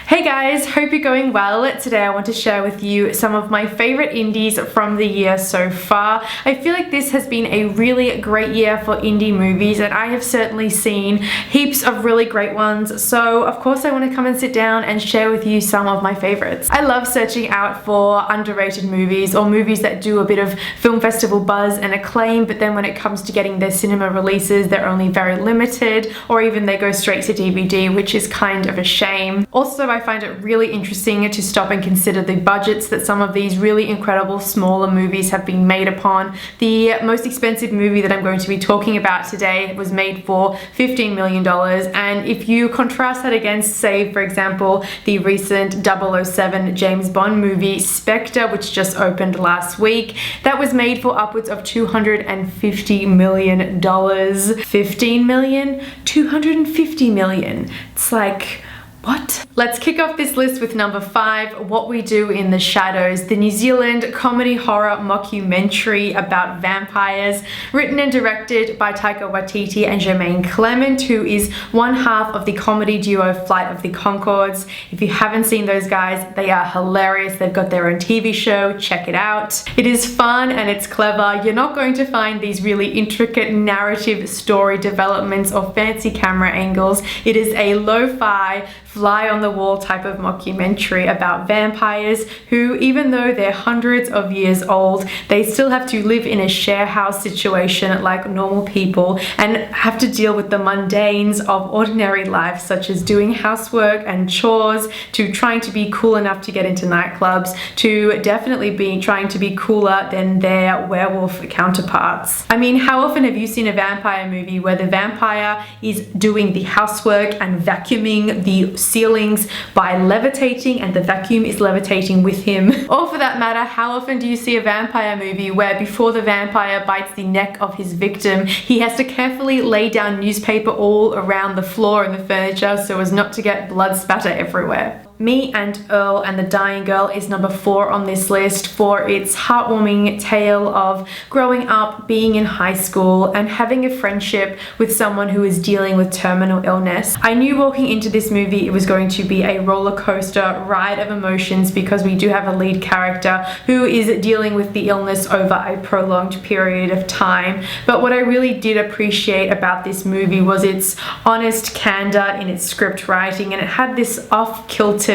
Hey guys, hope you're going well. Today I want to share with you some of my favorite indies from the year so far. I feel like this has been a really great year for indie movies and I have certainly seen heaps of really great ones. So of course I want to come and sit down and share with you some of my favorites. I love searching out for underrated movies or movies that do a bit of film festival buzz and acclaim, but then when it comes to getting their cinema releases, they're only very limited, or even they go straight to DVD, which is kind of a shame. Also, I find it really interesting to stop and consider the budgets that some of these really incredible smaller movies have been made upon. The most expensive movie that I'm going to be talking about today was made for $15 million, and if you contrast that against, say, for example, the recent 007 James Bond movie Spectre, which just opened last week, that was made for upwards of $250 million. 15 million? 250 million. It's like, what? Let's kick off this list with number 5, What We Do in the Shadows, the New Zealand comedy horror mockumentary about vampires, written and directed by Taika Waititi and Jermaine Clement, who is one half of the comedy duo Flight of the Conchords. If you haven't seen those guys, they are hilarious. They've got their own TV show. Check it out. It is fun and it's clever. You're not going to find these really intricate narrative story developments or fancy camera angles. It is a lo-fi, fly on the wall type of mockumentary about vampires who, even though they're hundreds of years old, they still have to live in a share house situation like normal people and have to deal with the mundanes of ordinary life, such as doing housework and chores, to trying to be cool enough to get into nightclubs, to definitely being trying to be cooler than their werewolf counterparts. I mean, how often have you seen a vampire movie where the vampire is doing the housework and vacuuming the ceilings by levitating and the vacuum is levitating with him? Or for that matter, how often do you see a vampire movie where before the vampire bites the neck of his victim, he has to carefully lay down newspaper all around the floor and the furniture so as not to get blood spatter everywhere? Me and Earl and the Dying Girl is number 4 on this list for its heartwarming tale of growing up, being in high school, and having a friendship with someone who is dealing with terminal illness. I knew walking into this movie it was going to be a roller coaster ride of emotions because we do have a lead character who is dealing with the illness over a prolonged period of time. But what I really did appreciate about this movie was its honest candor in its script writing, and it had this off-kilter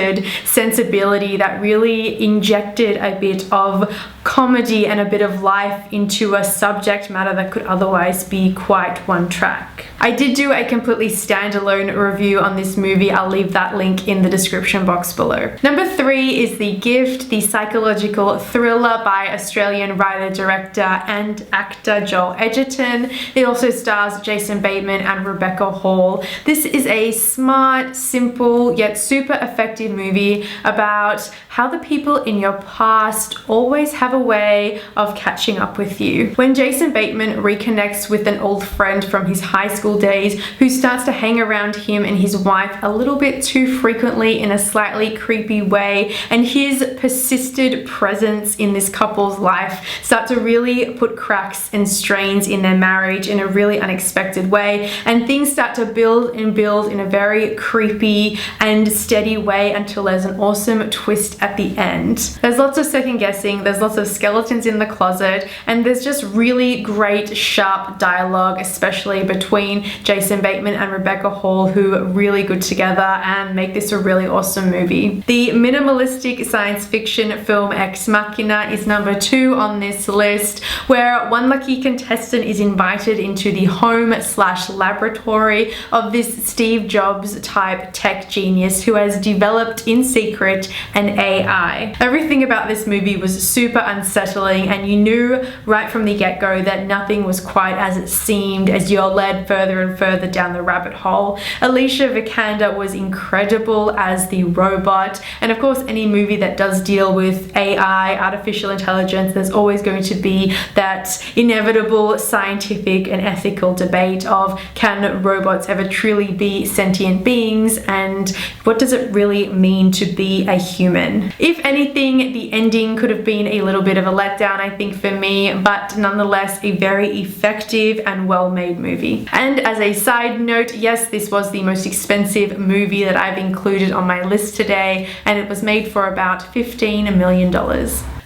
sensibility that really injected a bit of comedy and a bit of life into a subject matter that could otherwise be quite one track. I did do a completely standalone review on this movie. I'll leave that link in the description box below. Number 3 is The Gift, the psychological thriller by Australian writer, director and actor Joel Edgerton. It also stars Jason Bateman and Rebecca Hall. This is a smart, simple, yet super effective movie about how the people in your past always have a way of catching up with you. When Jason Bateman reconnects with an old friend from his high school days who starts to hang around him and his wife a little bit too frequently in a slightly creepy way, and his persisted presence in this couple's life start to really put cracks and strains in their marriage in a really unexpected way, and things start to build and build in a very creepy and steady way until there's an awesome twist at the end. There's lots of second guessing, there's lots of skeletons in the closet, and there's just really great sharp dialogue, especially between Jason Bateman and Rebecca Hall, who are really good together and make this a really awesome movie. The minimalistic science fiction film Ex Machina is number 2 on this list, where one lucky contestant is invited into the home/laboratory of this Steve Jobs type tech genius who has developed in secret an AI. Everything about this movie was super unsettling, and you knew right from the get-go that nothing was quite as it seemed as you're led further and further down the rabbit hole. Alicia Vikander was incredible as the robot, and of course any movie that does deal with AI, artificial intelligence, there's always going to be that inevitable scientific and ethical debate of, can robots ever truly be sentient beings, and what does it really mean to be a human? If anything, the ending could have been a little bit of a letdown, I think, for me, but nonetheless a very effective and well-made movie. And And as a side note, yes, this was the most expensive movie that I've included on my list today, and it was made for about $15 million.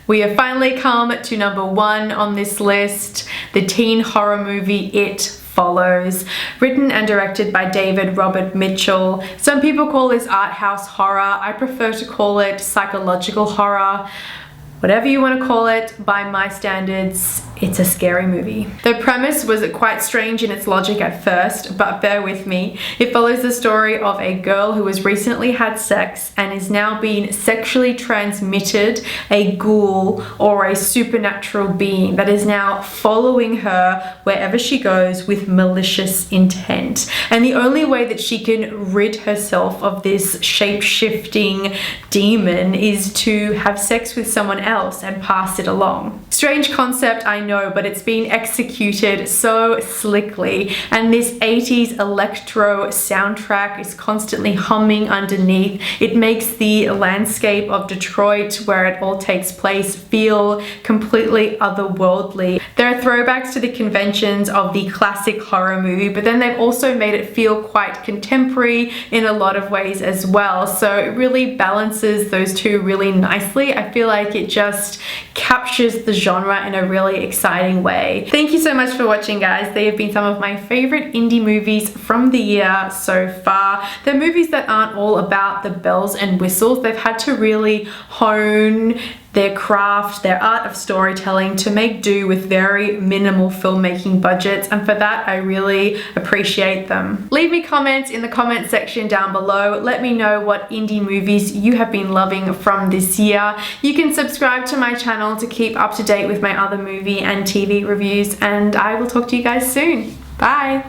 We have finally come to number 1 on this list, the teen horror movie It Follows, written and directed by David Robert Mitchell. Some people call this art house horror. I prefer to call it psychological horror. Whatever you want to call it, by my standards, it's a scary movie. The premise was quite strange in its logic at first, but bear with me. It follows the story of a girl who has recently had sex and is now being sexually transmitted a ghoul or a supernatural being that is now following her wherever she goes with malicious intent. And the only way that she can rid herself of this shape-shifting demon is to have sex with someone else and pass it along. Strange concept, I know, but it's been executed so slickly, and this 80s electro soundtrack is constantly humming underneath. It makes the landscape of Detroit, where it all takes place, feel completely otherworldly. There are throwbacks to the conventions of the classic horror movie, but then they've also made it feel quite contemporary in a lot of ways as well. So it really balances those two really nicely. I feel like it just captures the genre in a really exciting way. Thank you so much for watching, guys. They have been some of my favorite indie movies from the year so far. They're movies that aren't all about the bells and whistles. They've had to really hone their craft, their art of storytelling to make do with very minimal filmmaking budgets, and for that I really appreciate them. Leave me comments in the comment section down below. Let me know what indie movies you have been loving from this year. You can subscribe to my channel to keep up to date with my other movie and TV reviews, and I will talk to you guys soon. Bye!